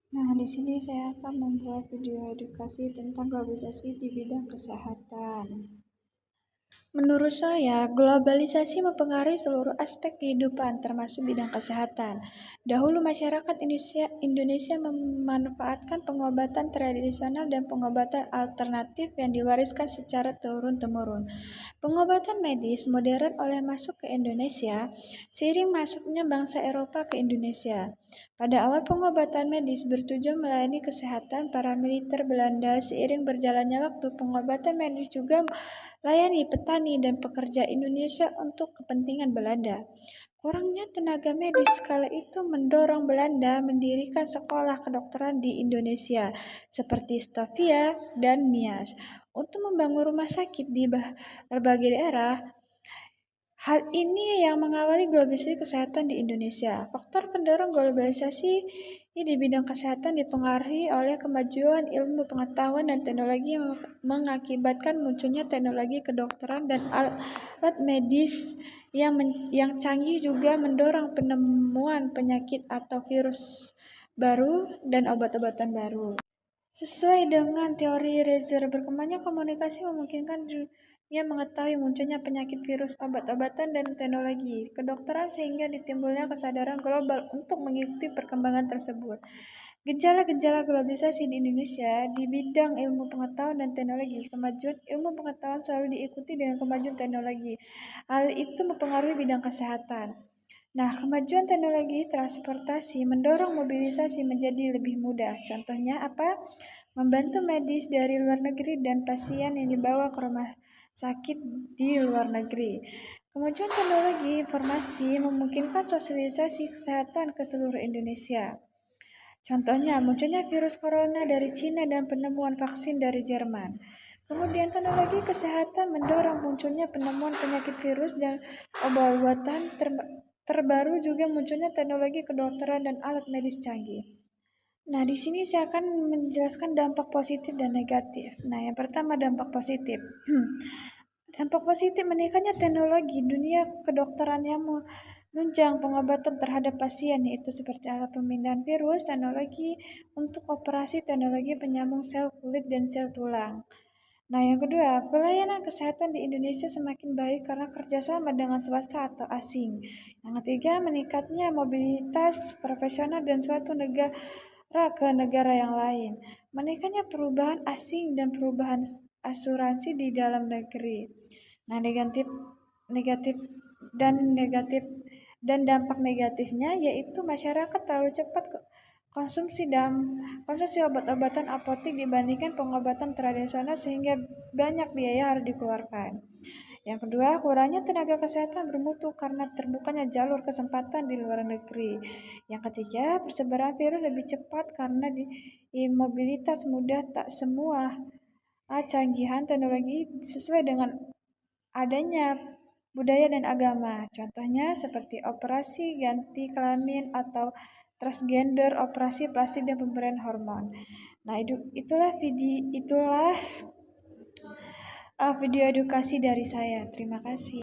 Nah, di sini saya akan membuat video edukasi tentang globalisasi di bidang kesehatan. Menurut saya, globalisasi mempengaruhi seluruh aspek kehidupan, termasuk bidang kesehatan. Dahulu masyarakat Indonesia memanfaatkan pengobatan tradisional dan pengobatan alternatif yang diwariskan secara turun-temurun. Pengobatan medis modern oleh masuk ke Indonesia seiring masuknya bangsa Eropa ke Indonesia. Pada awal pengobatan medis bertujuan melayani kesehatan para militer Belanda. Seiring berjalannya waktu, pengobatan medis juga layani petani dan pekerja Indonesia untuk kepentingan Belanda. Kurangnya tenaga medis kala itu mendorong Belanda mendirikan sekolah kedokteran di Indonesia seperti Stavia dan Nias untuk membangun rumah sakit di berbagai daerah. Hal ini yang mengawali globalisasi kesehatan di Indonesia. Faktor pendorong globalisasi di bidang kesehatan dipengaruhi oleh kemajuan ilmu pengetahuan dan teknologi yang mengakibatkan munculnya teknologi kedokteran dan alat medis yang canggih juga mendorong penemuan penyakit atau virus baru dan obat-obatan baru. Sesuai dengan teori Reiser, berkembangnya komunikasi memungkinkan dunia mengetahui munculnya penyakit, virus, obat-obatan, dan teknologi kedokteran sehingga ditimbulnya kesadaran global untuk mengikuti perkembangan tersebut. Gejala-gejala globalisasi di Indonesia di bidang ilmu pengetahuan dan teknologi. Kemajuan ilmu pengetahuan selalu diikuti dengan kemajuan teknologi. Hal itu mempengaruhi bidang kesehatan. Nah, kemajuan teknologi transportasi mendorong mobilisasi menjadi lebih mudah. Contohnya apa? Membantu medis dari luar negeri dan pasien yang dibawa ke rumah sakit di luar negeri. Kemajuan teknologi informasi memungkinkan sosialisasi kesehatan ke seluruh Indonesia. Contohnya, munculnya virus corona dari Cina dan penemuan vaksin dari Jerman. Kemudian teknologi kesehatan mendorong munculnya penemuan penyakit virus dan obat-obatan terbaru, juga munculnya teknologi kedokteran dan alat medis canggih. Nah, di sini saya akan menjelaskan dampak positif dan negatif. Nah, yang pertama dampak positif. Dampak positif meningkatnya teknologi dunia kedokteran yang menunjang pengobatan terhadap pasien, yaitu seperti alat pemindahan virus, teknologi untuk operasi, teknologi penyambung sel kulit dan sel tulang. Nah, yang kedua, pelayanan kesehatan di Indonesia semakin baik karena kerjasama dengan swasta atau asing. Yang ketiga, meningkatnya mobilitas profesional dan suatu negara ke negara yang lain. Meningkatnya perubahan asing dan perubahan asuransi di dalam negeri. Nah, negatif dan dampak negatifnya yaitu masyarakat terlalu cepat konsumsi obat-obatan apotik dibandingkan pengobatan tradisional sehingga banyak biaya harus dikeluarkan. Yang kedua, kurangnya tenaga kesehatan bermutu karena terbukanya jalur kesempatan di luar negeri. Yang ketiga, persebaran virus lebih cepat karena mobilitas mudah. Tak semua canggihan teknologi sesuai dengan adanya budaya dan agama. Contohnya seperti operasi ganti kelamin atau transgender, operasi plastik dan pemberian hormon. Nah, itulah video edukasi dari saya. Terima kasih.